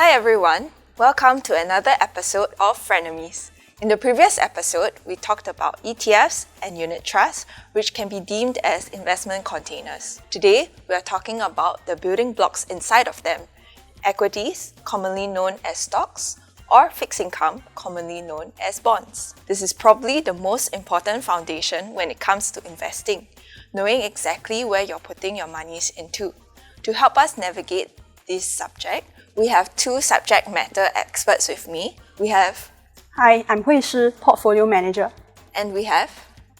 Hi everyone, welcome to another episode of Frenemies. In the previous episode, we talked about ETFs and unit trusts, which can be deemed as investment containers. Today, we are talking about the building blocks inside of them: equities, commonly known as stocks, or fixed income, commonly known as bonds. This is probably the most important foundation when it comes to investing, knowing exactly where you're putting your monies into. To help us navigate this subject, we have two subject matter experts with me. We have... Hi, I'm Hui Shi, Portfolio Manager. And we have...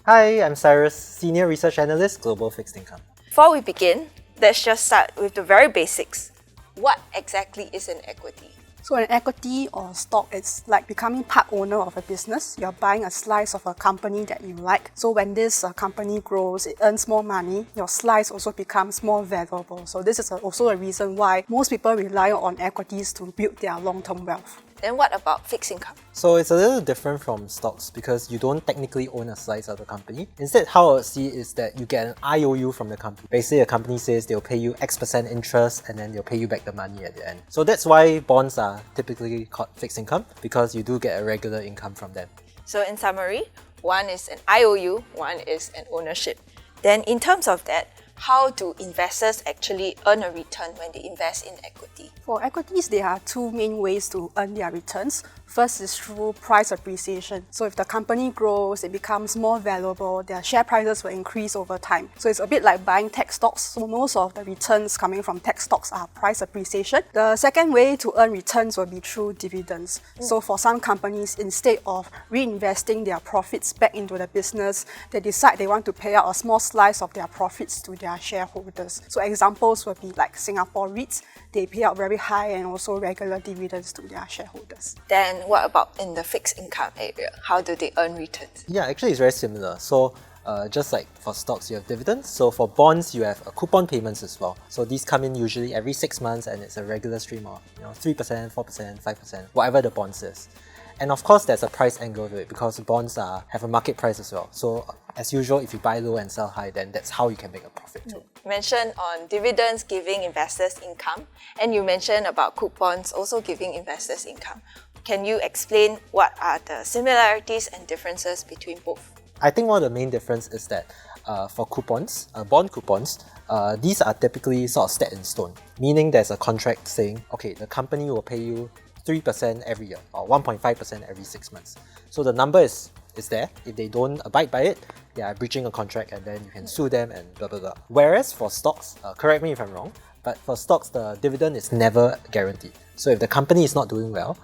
Hi, I'm Cyrus, Senior Research Analyst, Global Fixed Income. Before we begin, let's just start with the very basics. What exactly is an equity? So an equity or stock is like becoming part owner of a business. You're buying a slice of a company that you like. So when this company grows, it earns more money, your slice also becomes more valuable. So this is also a reason why most people rely on equities to build their long-term wealth. Then what about fixed income? So it's a little different from stocks because you don't technically own a slice of the company. Instead, how I would see it is that you get an IOU from the company. Basically, a company says they'll pay you X% interest and then they'll pay you back the money at the end. So that's why bonds are typically called fixed income, because you do get a regular income from them. So in summary, one is an IOU, one is an ownership. Then in terms of that, how do investors actually earn a return when they invest in equity? For equities, there are two main ways to earn their returns. First is through price appreciation. So if the company grows, it becomes more valuable, their share prices will increase over time. So it's a bit like buying tech stocks. So most of the returns coming from tech stocks are price appreciation. The second way to earn returns will be through dividends. So for some companies, instead of reinvesting their profits back into the business, they decide they want to pay out a small slice of their profits to their shareholders. So examples would be like Singapore REITs. They pay out very high and also regular dividends to their shareholders. Then what about in the fixed income area? How do they earn returns? Yeah, actually it's very similar. So just like for stocks, you have dividends. So for bonds, you have coupon payments as well. So these come in usually every 6 months and it's a regular stream of 3%, 4%, 5%, whatever the bond is. And of course, there's a price angle to it because bonds have a market price as well. So as usual, if you buy low and sell high, then that's how you can make a profit too. You mentioned on dividends giving investors income, and you mentioned about coupons also giving investors income. Can you explain what are the similarities and differences between both? I think one of the main difference is that for coupons, bond coupons, these are typically sort of set in stone, meaning there's a contract saying, okay, the company will pay you 3% every year or 1.5% every 6 months. So the number is there. If they don't abide by it, they are breaching a contract and then you can sue them and blah blah blah. Whereas for stocks, correct me if I'm wrong, but for stocks the dividend is never guaranteed. So if the company is not doing well,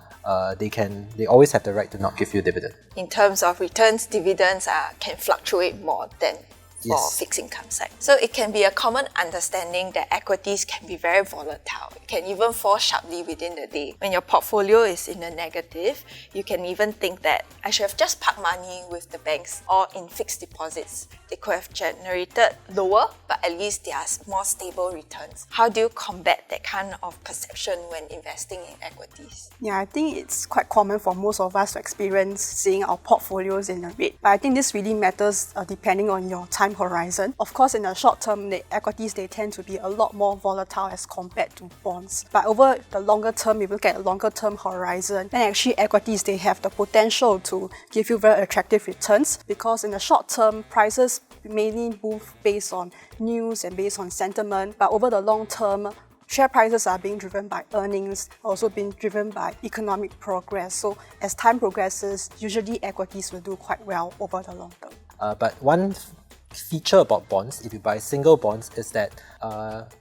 they always have the right to not give you a dividend. In terms of returns, dividends can fluctuate more than for fixed income side. So it can be a common understanding that equities can be very volatile. It can even fall sharply within the day. When your portfolio is in the negative, you can even think that I should have just parked money with the banks or in fixed deposits. They could have generated lower, but at least they are more stable returns. How do you combat that kind of perception when investing in equities? Yeah, I think it's quite common for most of us to experience seeing our portfolios in the red. But I think this really matters depending on your time horizon. Of course, in the short term, the equities, they tend to be a lot more volatile as compared to bonds. But over the longer term, if you look at a longer term horizon, then actually equities, they have the potential to give you very attractive returns, because in the short term, prices mainly move based on news and based on sentiment. But over the long term, share prices are being driven by earnings, also being driven by economic progress. So as time progresses, usually equities will do quite well over the long term. But one feature about bonds, if you buy single bonds, is that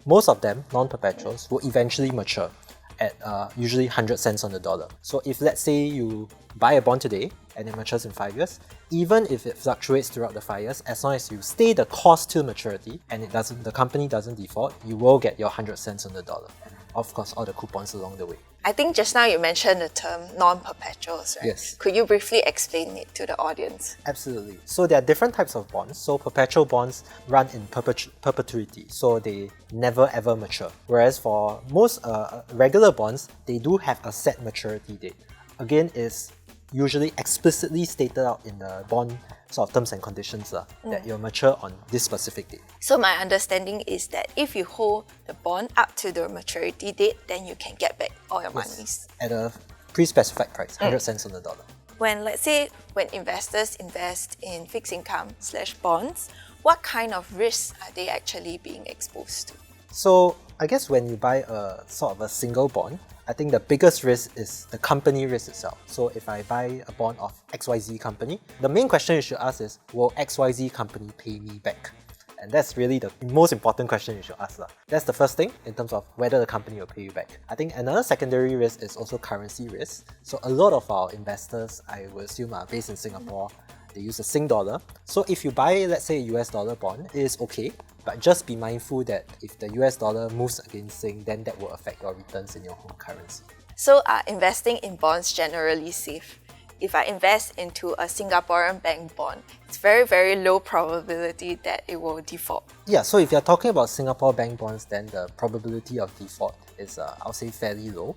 most of them, non-perpetuals, will eventually mature at usually 100 cents on the dollar. So if let's say you buy a bond today and it matures in 5 years, even if it fluctuates throughout the 5 years, as long as you stay the cost till maturity and the company doesn't default, you will get your 100 cents on the dollar. And of course, all the coupons along the way. I think just now you mentioned the term non-perpetuals, right? Yes. Could you briefly explain it to the audience? Absolutely. So there are different types of bonds. So perpetual bonds run in perpetuity, so they never ever mature. Whereas for most regular bonds, they do have a set maturity date. Again, it's usually explicitly stated out in the bond sort of terms and conditions that you'll mature on this specific date. So my understanding is that if you hold the bond up to the maturity date, then you can get back all your monies. At a pre-specified price, 100 cents on the dollar. When, let's say, when investors invest in fixed income / bonds, what kind of risks are they actually being exposed to? So I guess when you buy a sort of a single bond, I think the biggest risk is the company risk itself. So if I buy a bond of XYZ company, the main question you should ask is, will XYZ company pay me back? And that's really the most important question you should ask. That's the first thing in terms of whether the company will pay you back. I think another secondary risk is also currency risk. So a lot of our investors, I would assume, are based in Singapore. They use the Sing dollar. So if you buy, let's say, a US dollar bond, it is okay. But just be mindful that if the US dollar moves against Sing, then that will affect your returns in your home currency. So are investing in bonds generally safe? If I invest into a Singaporean bank bond, it's very, very low probability that it will default. Yeah, so if you're talking about Singapore bank bonds, then the probability of default is, I'll say, fairly low.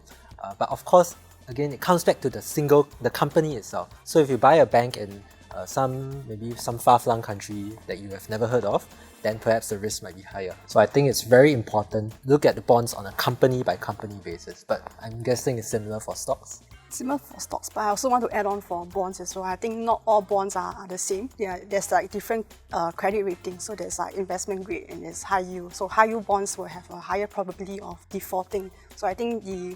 But of course, again, it comes back to the company itself. So if you buy a bank in maybe some far-flung country that you have never heard of, then perhaps the risk might be higher. So I think it's very important to look at the bonds on a company-by-company basis. But I'm guessing it's similar for stocks. Similar for stocks, but I also want to add on for bonds as well. I think not all bonds are the same. Yeah, there's like different credit ratings. So there's like investment grade and there's high yield. So high yield bonds will have a higher probability of defaulting. So I think the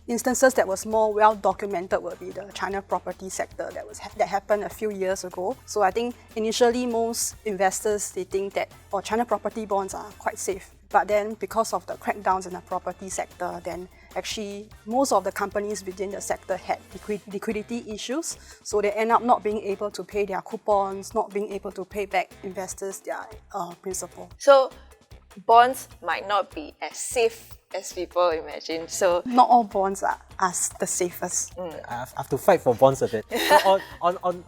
instances that was more well documented would be the China property sector that happened a few years ago. So I think initially most investors, they think that China property bonds are quite safe. But then because of the crackdowns in the property sector, then actually most of the companies within the sector had liquidity issues. So they end up not being able to pay their coupons, not being able to pay back investors their principal. So bonds might not be as safe as people imagine. So not all bonds are the safest. I have to fight for bonds a bit. So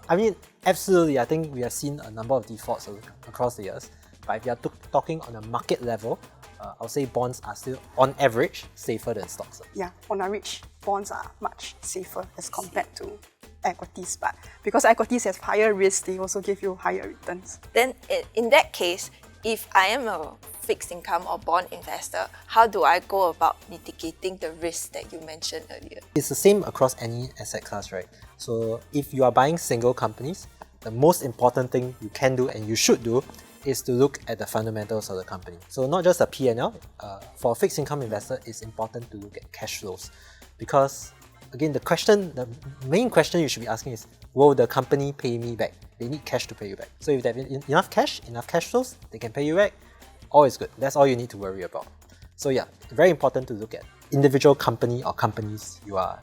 I mean, absolutely, I think we have seen a number of defaults across the years. But if you're talking on a market level, I'll say bonds are still, on average, safer than stocks. Yeah, on average, bonds are much safer as compared to equities. But because equities have higher risk, they also give you higher returns. Then in that case, if I am a fixed income or bond investor, how do I go about mitigating the risk that you mentioned earlier? It's the same across any asset class, right? So if you are buying single companies, the most important thing you can do and you should do is to look at the fundamentals of the company. So not just a P&L, for a fixed income investor, it's important to look at cash flows. Because again, the main question you should be asking is, will the company pay me back? They need cash to pay you back. So if they have enough cash flows, they can pay you back, all is good. That's all you need to worry about. So yeah, very important to look at individual company or companies you are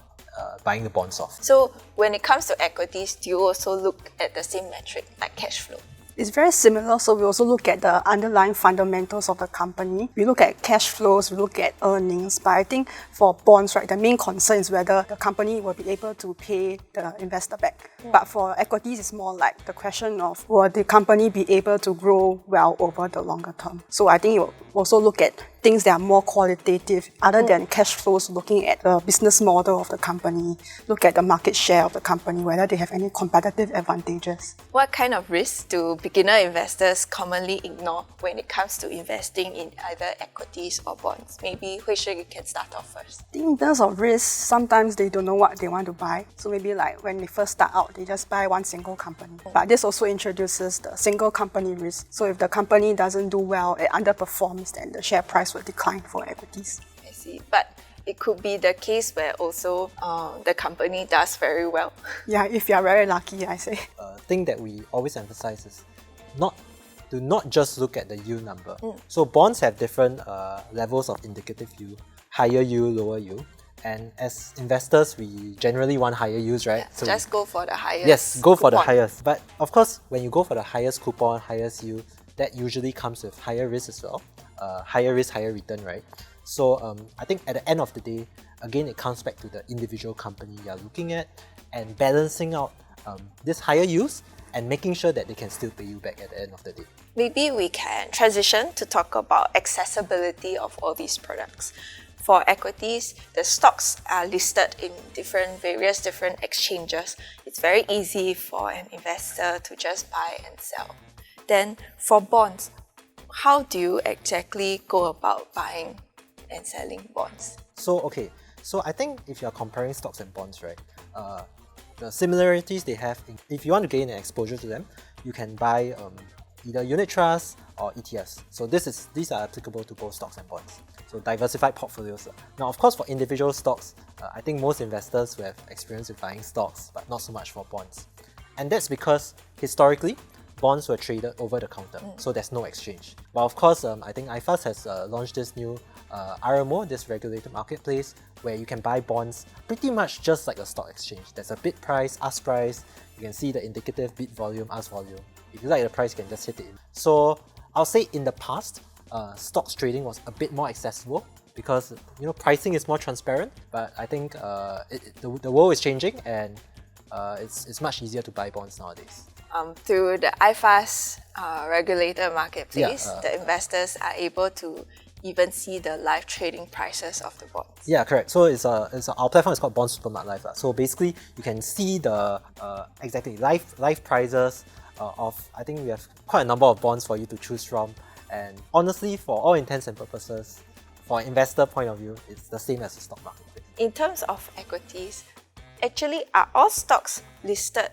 buying the bonds of. So when it comes to equities, do you also look at the same metric like cash flow? It's very similar, so we also look at the underlying fundamentals of the company. We look at cash flows, we look at earnings, but I think for bonds, right, the main concern is whether the company will be able to pay the investor back. But for equities, it's more like the question of, will the company be able to grow well over the longer term? So I think you also look at things that are more qualitative other than cash flows, looking at the business model of the company, look at the market share of the company, whether they have any competitive advantages. What kind of risks do beginner investors commonly ignore when it comes to investing in either equities or bonds? Maybe Hui Shi, you can start off first. I think in terms of risk, sometimes they don't know what they want to buy. So maybe like when they first start out, they just buy one single company. But this also introduces the single company risk. So if the company doesn't do well, it underperforms, then the share price will decline for equities. I see. But it could be the case where also the company does very well. Yeah, if you're very lucky, I say. Thing that we always emphasize is do not just look at the yield number. So bonds have different levels of indicative yield, higher yield, lower yield. And as investors, we generally want higher yields, right? Yeah, so just go for the highest. Yes, go for the coupon. highest. But of course, when you go for the highest coupon, highest yield, that usually comes with higher risk as well. Higher risk, higher return, right? So I think at the end of the day, again, it comes back to the individual company you're looking at and balancing out this higher yields and making sure that they can still pay you back at the end of the day. Maybe we can transition to talk about accessibility of all these products. For equities, the stocks are listed in various different exchanges. It's very easy for an investor to just buy and sell. Then for bonds, how do you exactly go about buying and selling bonds? So I think if you're comparing stocks and bonds, right, the similarities they have, if you want to gain an exposure to them, you can buy either unit trusts or ETFs. So these are applicable to both stocks and bonds. So diversified portfolios. Now, of course, for individual stocks, I think most investors will have experience with buying stocks, but not so much for bonds. And that's because historically, bonds were traded over the counter, so there's no exchange. But of course, I think iFAST has launched this new RMO, this regulated marketplace, where you can buy bonds pretty much just like a stock exchange. There's a bid price, ask price, you can see the indicative bid volume, ask volume. If you like the price, you can just hit it. So I'll say in the past, stocks trading was a bit more accessible because pricing is more transparent, but I think the world is changing and it's much easier to buy bonds nowadays. Through the iFAST regulator marketplace, the investors are able to even see the live trading prices of the bonds. Yeah, correct. So our platform is called Bond Supermart Live. So basically, you can see the exactly live prices of, I think we have quite a number of bonds for you to choose from. And honestly, for all intents and purposes, for an investor point of view, it's the same as the stock marketplace. In terms of equities, actually, are all stocks listed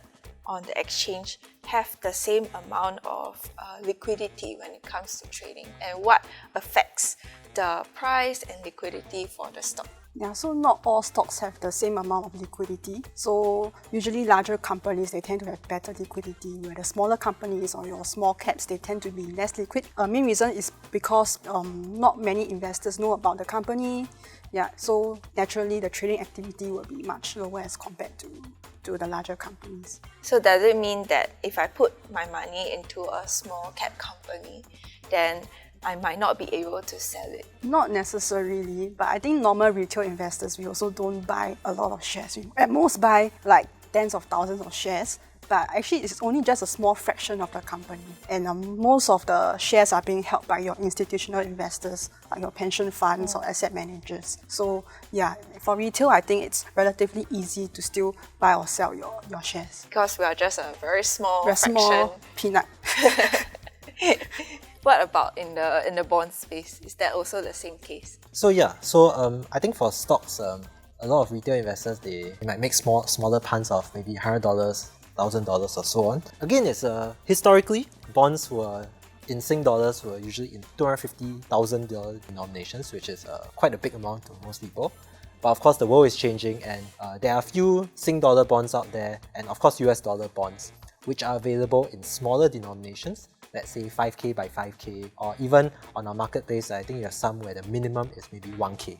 on the exchange have the same amount of liquidity when it comes to trading, and what affects the price and liquidity for the stock? Yeah, so not all stocks have the same amount of liquidity. So usually larger companies, they tend to have better liquidity, where the smaller companies or your small caps, they tend to be less liquid. Main reason is because not many investors know about the company. Yeah, so naturally the trading activity will be much lower as compared to the larger companies. So does it mean that if I put my money into a small cap company, then I might not be able to sell it? Not necessarily, but I think normal retail investors, we also don't buy a lot of shares. We at most buy like tens of thousands of shares, but actually it's only just a small fraction of the company. And most of the shares are being held by your institutional investors, like your pension funds or asset managers. So yeah, for retail, I think it's relatively easy to still buy or sell your shares. Because we are just a very small fraction. Small peanut. What about in the bond space? Is that also the same case? So I think for stocks, a lot of retail investors, they might make smaller puns of maybe $100, $1,000 or so on. Again, it's historically, bonds were in Sing dollars were usually in $250,000 denominations, which is quite a big amount to most people. But of course, the world is changing, and there are a few Sing dollar bonds out there, and of course US dollar bonds, which are available in smaller denominations. Let's say 5K by 5K, or even on our marketplace, I think you have some where the minimum is maybe 1K.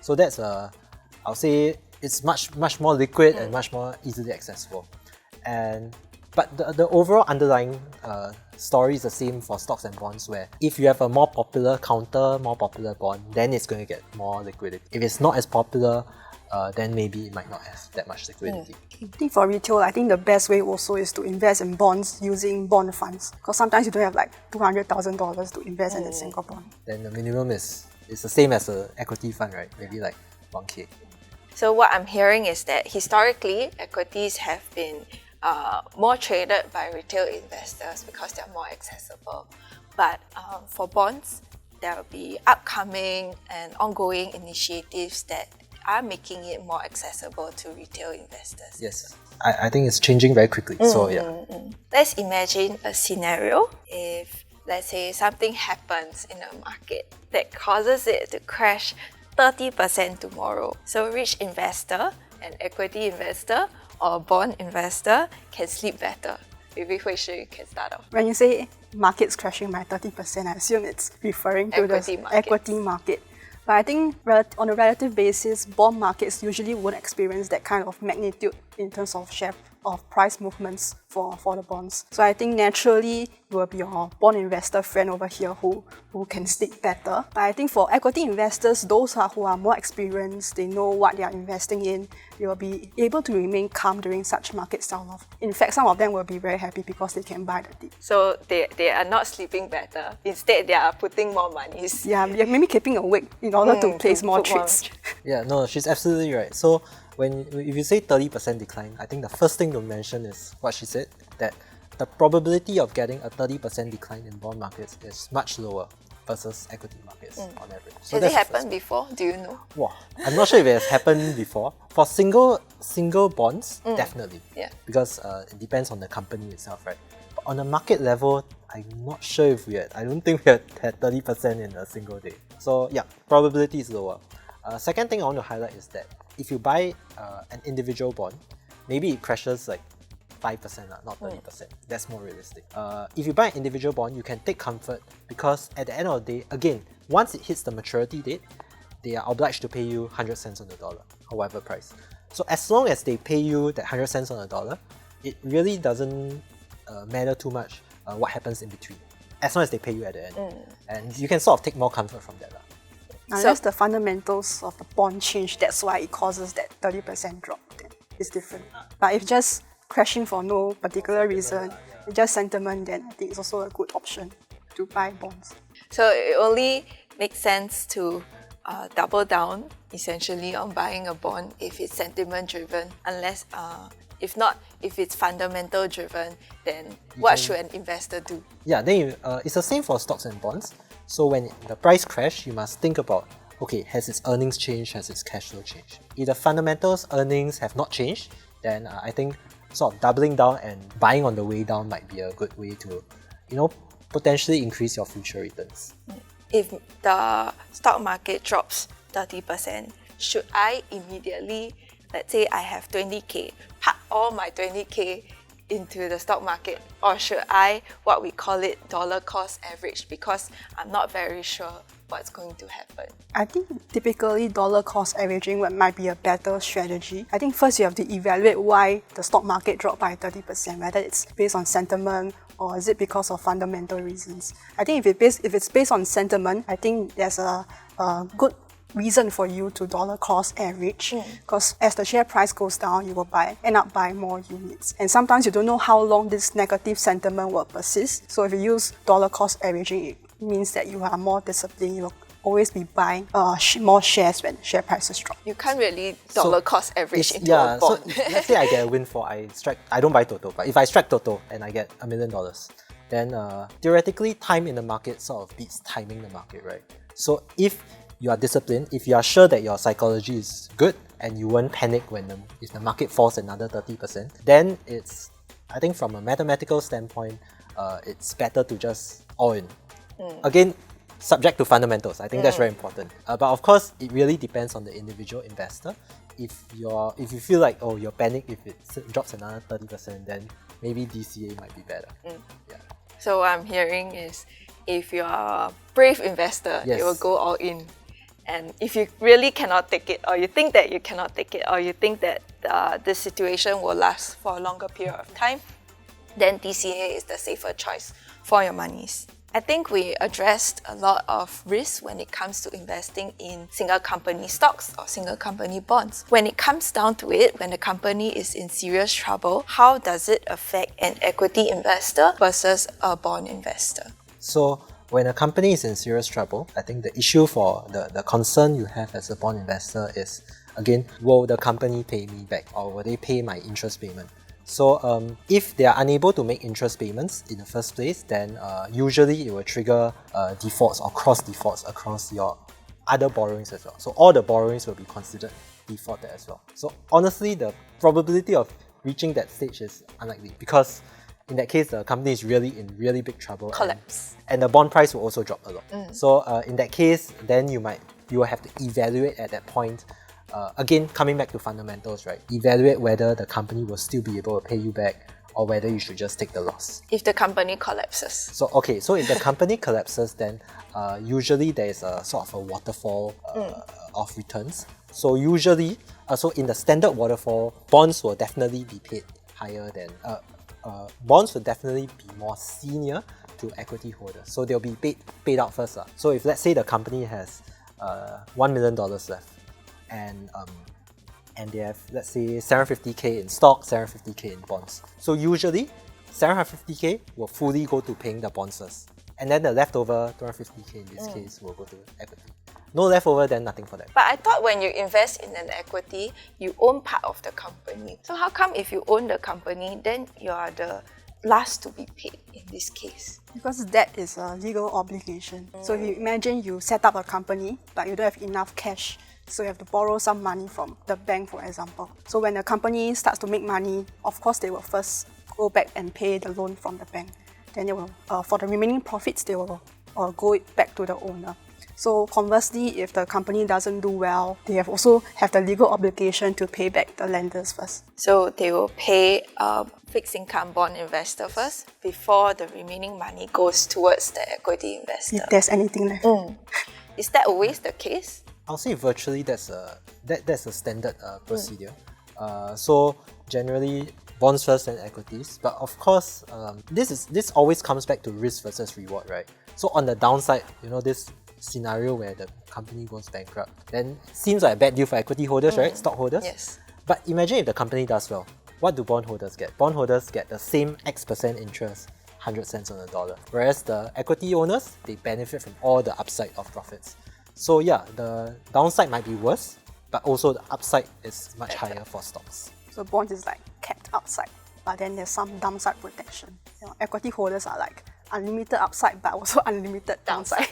So that's I'll say it's much more liquid and much more easily accessible. But the overall underlying story is the same for stocks and bonds, where if you have a more popular counter, more popular bond, then it's going to get more liquidity. If it's not as popular, then maybe it might not have that much liquidity. I think for retail, I think the best way also is to invest in bonds using bond funds. Because sometimes you don't have like $200,000 to invest in a single bond. Then the minimum is the same as an equity fund, right? Maybe like 1K. So what I'm hearing is that historically, equities have been more traded by retail investors because they're more accessible. But for bonds, there will be upcoming and ongoing initiatives that are making it more accessible to retail investors. Yes, I think it's changing very quickly. So yeah. Let's imagine a scenario if, let's say, something happens in the market that causes it to crash 30% tomorrow. So which investor, an equity investor or a bond investor, can sleep better? Maybe Hui Shi, you can start off. When you say markets crashing by 30%, I assume it's referring to the equity market. But I think on a relative basis, bond markets usually won't experience that kind of magnitude in terms of share of price movements for the bonds. So I think naturally it will be your bond investor friend over here who can stick better. But I think for equity investors, those who are more experienced, they know what they are investing in, they will be able to remain calm during such market sell-off. In fact, some of them will be very happy because they can buy the dip. So they are not sleeping better. Instead, they are putting more money. Yeah, maybe keeping awake in order to place more trades. Yeah, no, she's absolutely right. So if you say 30% decline, I think the first thing to mention is what she said, that the probability of getting a 30% decline in bond markets is much lower versus equity markets on average. So has it happened before? Do you know? Wow, I'm not sure if it has happened before. For single bonds, definitely. Yeah. Because it depends on the company itself, right? But on a market level, I'm not sure if I don't think we had 30% in a single day. So yeah, probability is lower. Second thing I want to highlight is that if you buy an individual bond, maybe it crashes like 5%, not 30%. That's more realistic. If you buy an individual bond, you can take comfort because at the end of the day, again, once it hits the maturity date, they are obliged to pay you 100 cents on the dollar, or whatever price. So as long as they pay you that 100 cents on the dollar, it really doesn't matter too much what happens in between, as long as they pay you at the end. And you can sort of take more comfort from that. Unless the fundamentals of the bond change, that's why it causes that 30% drop. Then it's different. But if just crashing for no particular reason, it's just sentiment, then I think it's also a good option to buy bonds. So it only makes sense to double down essentially on buying a bond if it's sentiment driven, unless if it's fundamental driven, then what should an investor do? Yeah, then it's the same for stocks and bonds. So when the price crash, you must think about, okay, has its earnings changed, has its cash flow changed? If the fundamentals earnings have not changed, then I think sort of doubling down and buying on the way down might be a good way to, potentially increase your future returns. If the stock market drops 30%, should I immediately, let's say I have 20k, park all my 20k into the stock market, or should I, what we call it, dollar cost average, because I'm not very sure what's going to happen? I think typically dollar cost averaging might be a better strategy. I think first you have to evaluate why the stock market dropped by 30%, whether it's based on sentiment or is it because of fundamental reasons. I think if it's based on sentiment, I think there's a good reason for you to dollar cost average, because as the share price goes down, you will end up buying more units. And sometimes you don't know how long this negative sentiment will persist. So if you use dollar cost averaging, it means that you are more disciplined. You will always be buying more shares when share prices drop. You can't really dollar cost average into a so bond. let's say I get a windfall, I don't buy Toto, but if I strike Toto and I get $1 million, then theoretically time in the market sort of beats timing the market, right? So if you are disciplined, if you are sure that your psychology is good and you won't panic if the market falls another 30%, then I think from a mathematical standpoint, it's better to just all in. Again, subject to fundamentals. I think that's very important. But of course, it really depends on the individual investor. If you feel like, you're panicked if it drops another 30%, then maybe DCA might be better. Yeah. So what I'm hearing is, if you're a brave investor, you will go all in. And if you really cannot take it, or you think that you cannot take it, or you think that the situation will last for a longer period of time, then DCA is the safer choice for your monies. I think we addressed a lot of risks when it comes to investing in single company stocks or single company bonds. When it comes down to it, when the company is in serious trouble, how does it affect an equity investor versus a bond investor? So when a company is in serious trouble, I think the issue for the concern you have as a bond investor is, again, will the company pay me back, or will they pay my interest payment? So if they are unable to make interest payments in the first place, then usually it will trigger defaults or cross defaults across your other borrowings as well. So all the borrowings will be considered defaulted as well. So honestly, the probability of reaching that stage is unlikely, because in that case, the company is really in really big trouble. Collapse. And the bond price will also drop a lot. So in that case, then you will have to evaluate at that point. Again, coming back to fundamentals, right? Evaluate whether the company will still be able to pay you back, or whether you should just take the loss. If the company collapses. So if the company collapses, then usually there is a sort of a waterfall of returns. So usually, in the standard waterfall, bonds will definitely be paid higher than bonds will definitely be more senior to equity holders. So they'll be paid out first. So if let's say the company has $1 million left and they have, let's say, 750k in stock, 750k in bonds. So usually 750k will fully go to paying the bonds first. And then the leftover 250k in this case will go to equity. No leftover, then nothing for them. But I thought when you invest in an equity, you own part of the company. So how come if you own the company, then you are the last to be paid in this case? Because debt is a legal obligation. So if you imagine you set up a company, but you don't have enough cash, so you have to borrow some money from the bank, for example. So when the company starts to make money, of course they will first go back and pay the loan from the bank. Then they will, for the remaining profits, they will go back to the owner. So conversely, if the company doesn't do well, they also have the legal obligation to pay back the lenders first. So they will pay a fixed income bond investor first before the remaining money goes towards the equity investor. If there's anything left. Is that always the case? I'll say virtually that's a standard procedure. So generally bonds first and equities, but of course this always comes back to risk versus reward, right? So on the downside, this scenario where the company goes bankrupt, then it seems like a bad deal for equity holders, right? Stockholders. Yes. But imagine if the company does well. What do bondholders get? Bondholders get the same X% interest, 100 cents on the dollar. Whereas the equity owners, they benefit from all the upside of profits. So yeah, the downside might be worse, but also the upside is much higher for stocks. So bonds is like capped upside, but then there's some downside protection. Equity holders are like unlimited upside, but also unlimited downside.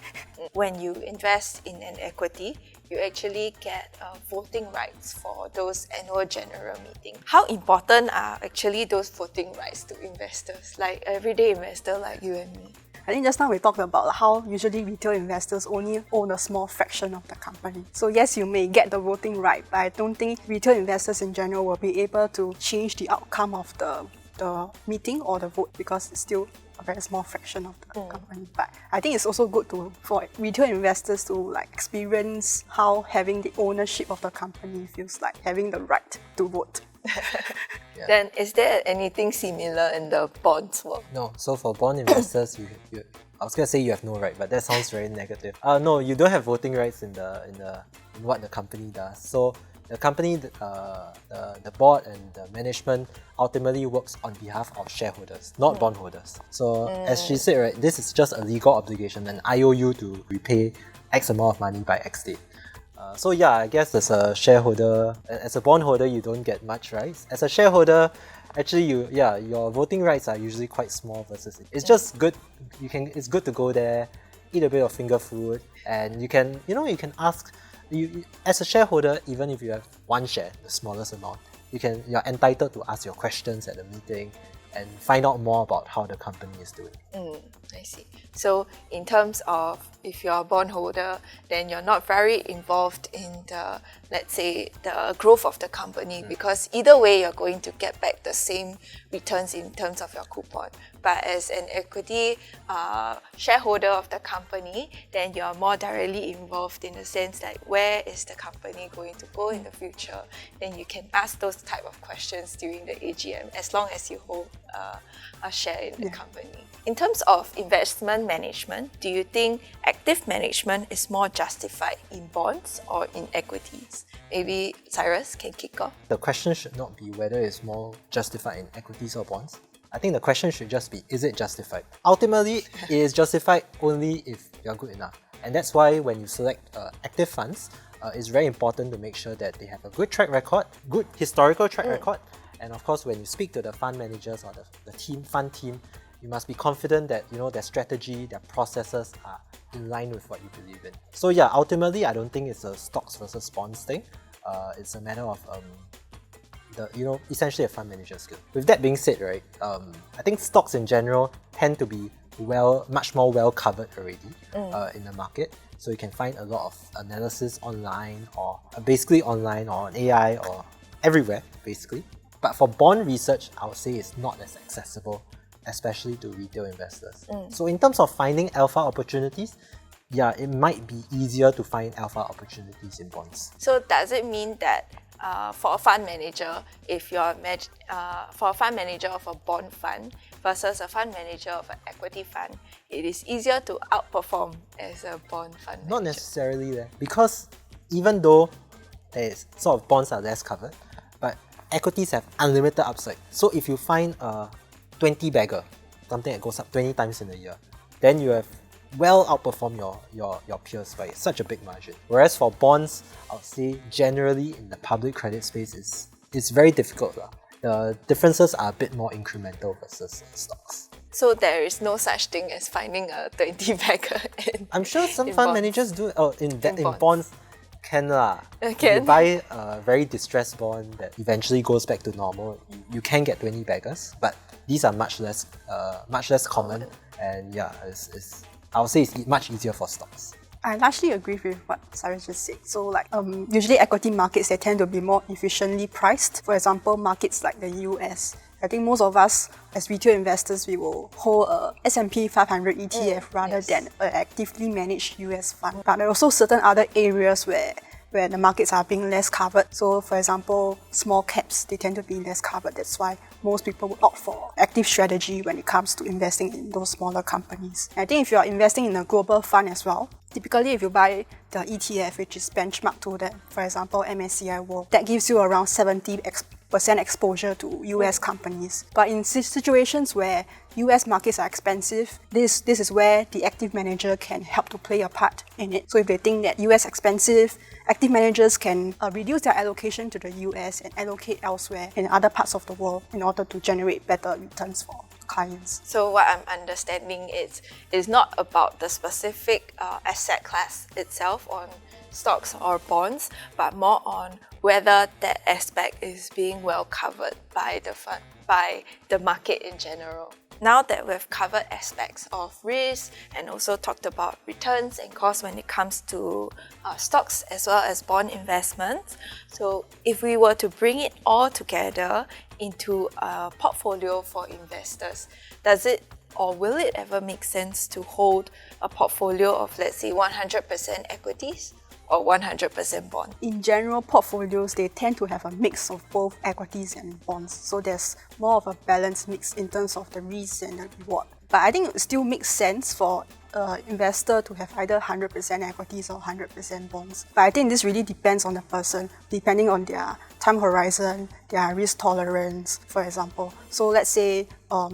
When you invest in an equity, you actually get voting rights for those annual general meetings. How important are actually those voting rights to investors, like everyday investor like you and me? I think just now we talked about how usually retail investors only own a small fraction of the company. So yes, you may get the voting right, but I don't think retail investors in general will be able to change the outcome of the meeting or the vote, because it's still a very small fraction of the company. But I think it's also good for retail investors to experience how having the ownership of the company feels like, having the right to vote. Yeah. Then is there anything similar in the bonds world? No, so for bond investors, I was gonna say you have no right, but that sounds very negative. No, you don't have voting rights in what the company does. So the company, the board and the management ultimately works on behalf of shareholders, not bondholders. So as she said, right, this is just a legal obligation, an IOU to repay X amount of money by X date. So yeah, I guess as a shareholder, as a bondholder, you don't get much rights. As a shareholder, actually, your voting rights are usually quite small versus. It's just good. It's good to go there, eat a bit of finger food, and you can ask. As a shareholder, even if you have one share, the smallest amount, you're entitled to ask your questions at the meeting and find out more about how the company is doing. I see. So in terms of if you're a bondholder, then you're not very involved in the, let's say, the growth of the company, because either way you're going to get back the same returns in terms of your coupon. But as an equity shareholder of the company, then you're more directly involved in the sense that where is the company going to go in the future? Then you can ask those type of questions during the AGM as long as you hold a share in the company. In terms of investment management, do you think active management is more justified in bonds or in equities? Maybe Cyrus can kick off. The question should not be whether it's more justified in equities or bonds. I think the question should just be, is it justified? Ultimately, it is justified only if you're good enough. And that's why when you select active funds, it's very important to make sure that they have a good track record, good historical track record. And of course, when you speak to the fund managers or the fund team, you must be confident that their strategy, their processes are in line with what you believe in. So yeah, ultimately, I don't think it's a stocks versus bonds thing. It's a matter of essentially a fund manager skill. With that being said, right, I think stocks in general tend to be much more well covered already in the market. So you can find a lot of analysis online or basically online or on AI or everywhere basically. But for bond research, I would say it's not as accessible, especially to retail investors. So in terms of finding alpha opportunities, yeah, it might be easier to find alpha opportunities in bonds. So does it mean that for a fund manager, if you're for a fund manager of a bond fund versus a fund manager of an equity fund, it is easier to outperform as a bond fund manager. Not necessarily there, because even though there's sort of bonds are less covered, but equities have unlimited upside. So if you find a 20 bagger, something that goes up 20 times in a year, then you have well outperformed your peers by such a big margin. Whereas for bonds, I would say generally in the public credit space it's very difficult. The differences are a bit more incremental versus stocks. So there is no such thing as finding a 20 bagger I'm sure some in fund bonds. managers do in bonds. bonds. Can lah. Can. You buy a very distressed bond that eventually goes back to normal, you can get 20 baggers, but these are much less common, and yeah, I would say it's much easier for stocks. I largely agree with what Cyrus just said. So usually equity markets, they tend to be more efficiently priced. For example, markets like the US. I think most of us as retail investors, we will hold a S&P 500 ETF rather than an actively managed US fund. But there are also certain other areas where the markets are being less covered. So for example, small caps, they tend to be less covered. That's why most people would opt for active strategy when it comes to investing in those smaller companies. And I think if you are investing in a global fund as well, typically if you buy the ETF, which is benchmarked to that, for example, MSCI World, that gives you around 70% exposure to US companies. But in situations where US markets are expensive, this is where the active manager can help to play a part in it. So if they think that US expensive, active managers can reduce their allocation to the US and allocate elsewhere in other parts of the world in order to generate better returns for clients. So what I'm understanding is not about the specific asset class itself on stocks or bonds, but more on whether that aspect is being well covered by the fund, by the market in general. Now that we've covered aspects of risk and also talked about returns and costs when it comes to stocks as well as bond investments, so if we were to bring it all together into a portfolio for investors, does it or will it ever make sense to hold a portfolio of, let's say, 100% equities or 100% bond? In general, portfolios, they tend to have a mix of both equities and bonds. So there's more of a balanced mix in terms of the risk and the reward. But I think it still makes sense for an investor to have either 100% equities or 100% bonds. But I think this really depends on the person, depending on their time horizon, their risk tolerance, for example. So let's say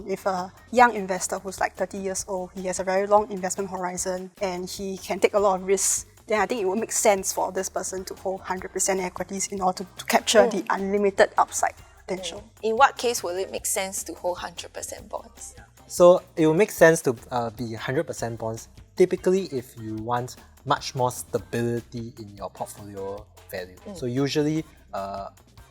if a young investor who's like 30 years old, he has a very long investment horizon and he can take a lot of risks, then I think it would make sense for this person to hold 100% equities in order to capture the unlimited upside potential. In what case will it make sense to hold 100% bonds? So it will make sense to be 100% bonds, typically if you want much more stability in your portfolio value. So usually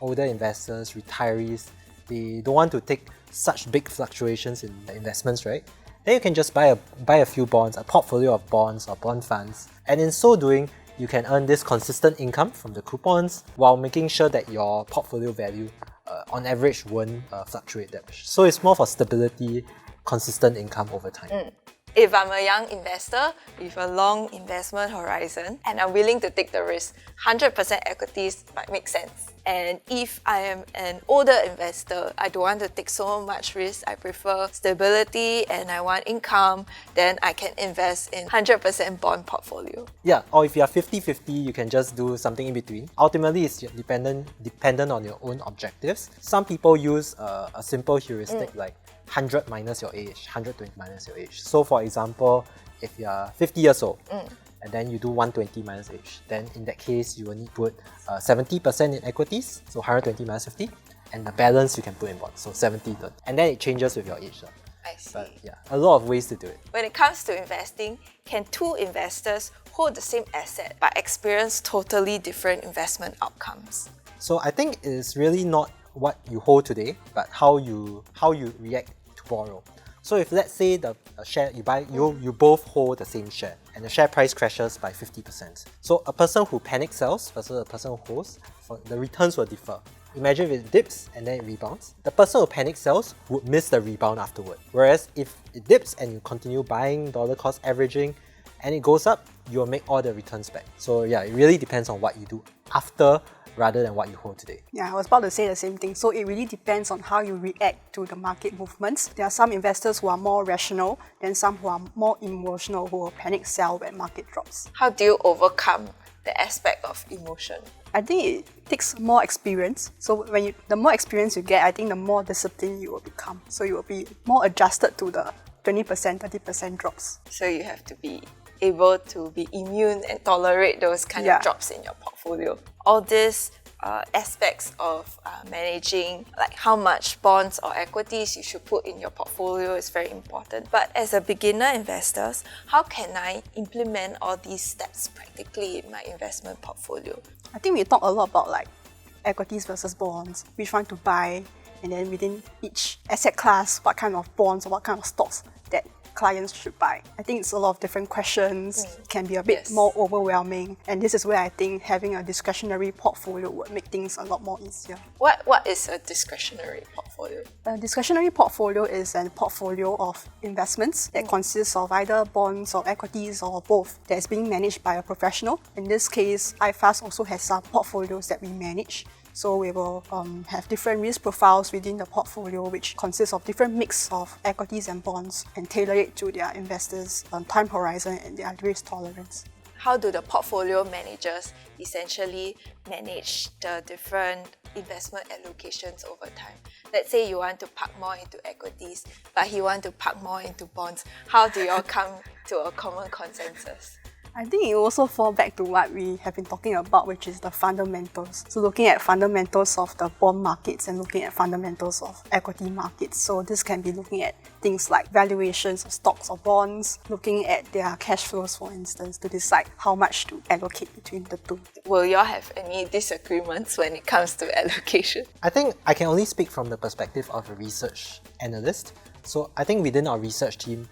older investors, retirees, they don't want to take such big fluctuations in the investments, right? Then you can just buy a few bonds, a portfolio of bonds or bond funds, and in so doing, you can earn this consistent income from the coupons while making sure that your portfolio value on average won't fluctuate that much. So it's more for stability, consistent income over time. If I'm a young investor with a long investment horizon and I'm willing to take the risk, 100% equities might make sense. And if I am an older investor, I don't want to take so much risk, I prefer stability and I want income, then I can invest in 100% bond portfolio. Yeah, or if you are 50-50, you can just do something in between. Ultimately, it's dependent on your own objectives. Some people use a simple heuristic like 100 minus your age, 120 minus your age. So for example, if you are 50 years old, and then you do 120 minus age, then in that case, you will need to put 70% in equities, so 120 minus 50, and the balance you can put in bonds, so 70-30. And then it changes with your age. I see. But yeah, a lot of ways to do it. When it comes to investing, can two investors hold the same asset but experience totally different investment outcomes? So I think it is really not what you hold today, but how you react tomorrow. So if let's say the share you buy, you both hold the same share and the share price crashes by 50%. So a person who panic sells versus a person who holds, the returns will differ. Imagine if it dips and then it rebounds. The person who panic sells would miss the rebound afterward. Whereas if it dips and you continue buying, dollar cost averaging, and it goes up, you'll make all the returns back. So yeah, it really depends on what you do after rather than what you hold today. Yeah, I was about to say the same thing. So it really depends on how you react to the market movements. There are some investors who are more rational and some who are more emotional who will panic sell when market drops. How do you overcome the aspect of emotion? I think it takes more experience. So the more experience you get, I think the more disciplined you will become. So you will be more adjusted to the 20%, 30% drops. So you have to be able to be immune and tolerate those kind of drops in your portfolio. All these aspects of managing, like how much bonds or equities you should put in your portfolio, is very important. But as a beginner investor, how can I implement all these steps practically in my investment portfolio? I think we talk a lot about like equities versus bonds, which one to buy, and then within each asset class, what kind of bonds or what kind of stocks that clients should buy. I think it's a lot of different questions, it can be a bit more overwhelming, and this is where I think having a discretionary portfolio would make things a lot more easier. What is a discretionary portfolio? A discretionary portfolio is a portfolio of investments that consists of either bonds or equities or both that is being managed by a professional. In this case, iFAST also has some portfolios that we manage. So we will have different risk profiles within the portfolio, which consists of different mix of equities and bonds, and tailor it to their investors' time horizon and their risk tolerance. How do the portfolio managers essentially manage the different investment allocations over time? Let's say you want to park more into equities, but you want to park more into bonds. How do you all come to a common consensus? I think it also falls back to what we have been talking about, which is the fundamentals. So looking at fundamentals of the bond markets and looking at fundamentals of equity markets. So this can be looking at things like valuations of stocks or bonds, looking at their cash flows, for instance, to decide how much to allocate between the two. Will you all have any disagreements when it comes to allocation? I think I can only speak from the perspective of a research analyst. So I think within our research team,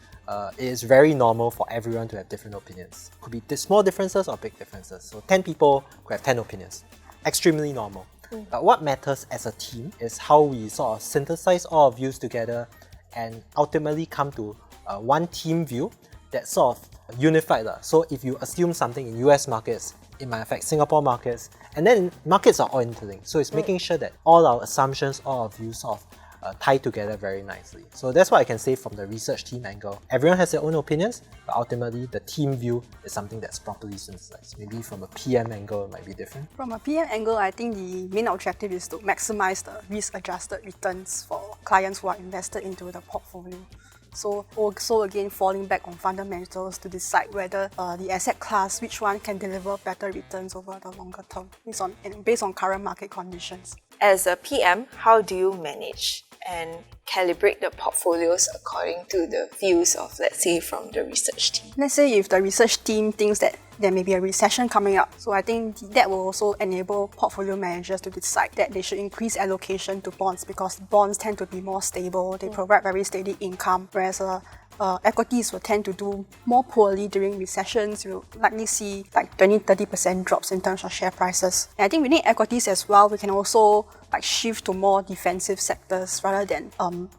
it is very normal for everyone to have different opinions. Could be small differences or big differences. So 10 people could have 10 opinions. Extremely normal. But what matters as a team is how we sort of synthesize all our views together and ultimately come to one team view that's sort of unified. So if you assume something in US markets, it might affect Singapore markets, and then markets are all interlinked. So it's making sure that all our assumptions, all our views sort of tie together very nicely. So that's what I can say from the research team angle. Everyone has their own opinions, but ultimately the team view is something that's properly synthesized. Maybe from a PM angle, it might be different. From a PM angle, I think the main objective is to maximize the risk-adjusted returns for clients who are invested into the portfolio. So also again falling back on fundamentals to decide whether the asset class, which one can deliver better returns over the longer term based on current market conditions. As a PM, how do you manage and calibrate the portfolios according to the views of, let's say, from the research team? Let's say if the research team thinks that there may be a recession coming up, so I think that will also enable portfolio managers to decide that they should increase allocation to bonds, because bonds tend to be more stable, they provide very steady income, whereas equities will tend to do more poorly during recessions. You'll likely see like 20-30% drops in terms of share prices. And I think within equities as well, we can also shift to more defensive sectors rather than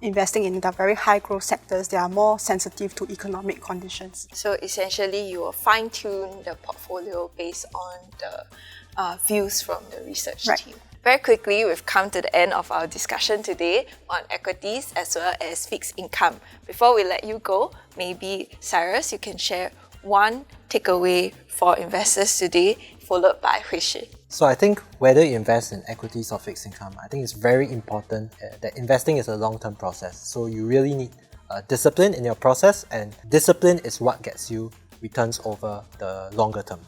investing in the very high growth sectors. They are more sensitive to economic conditions. So essentially, you will fine-tune the portfolio based on the views from the research team. Very quickly, we've come to the end of our discussion today on equities as well as fixed income. Before we let you go, maybe Cyrus, you can share one takeaway for investors today, followed by Hui Shi. So I think whether you invest in equities or fixed income, I think it's very important that investing is a long-term process. So you really need discipline in your process, and discipline is what gets you returns over the longer term.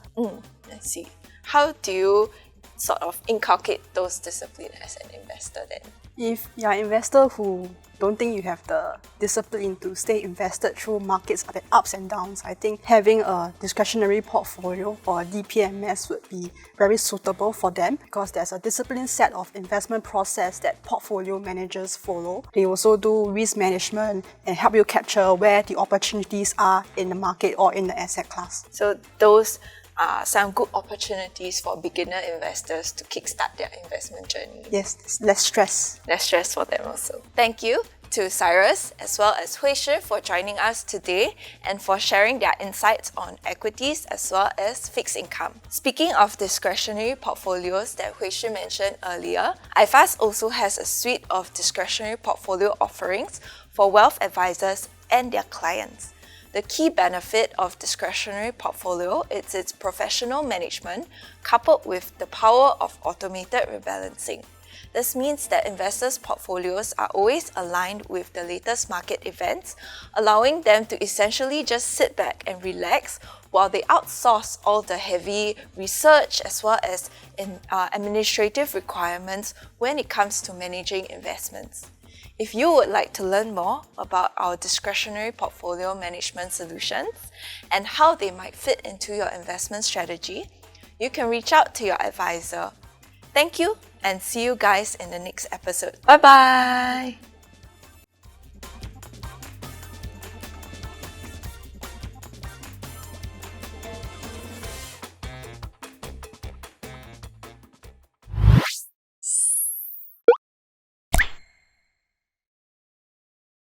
Let's see. How do you sort of inculcate those discipline as an investor then? If you're an investor who don't think you have the discipline to stay invested through markets and ups and downs, I think having a discretionary portfolio or a DPMS would be very suitable for them, because there's a disciplined set of investment process that portfolio managers follow. They also do risk management and help you capture where the opportunities are in the market or in the asset class. So those are some good opportunities for beginner investors to kickstart their investment journey. Yes, less stress. Less stress for them also. Thank you to Cyrus as well as Hui Shi for joining us today and for sharing their insights on equities as well as fixed income. Speaking of discretionary portfolios that Hui Shi mentioned earlier, iFAST also has a suite of discretionary portfolio offerings for wealth advisors and their clients. The key benefit of discretionary portfolio is its professional management coupled with the power of automated rebalancing. This means that investors' portfolios are always aligned with the latest market events, allowing them to essentially just sit back and relax while they outsource all the heavy research as well as administrative requirements when it comes to managing investments. If you would like to learn more about our discretionary portfolio management solutions and how they might fit into your investment strategy, you can reach out to your advisor. Thank you and see you guys in the next episode. Bye bye!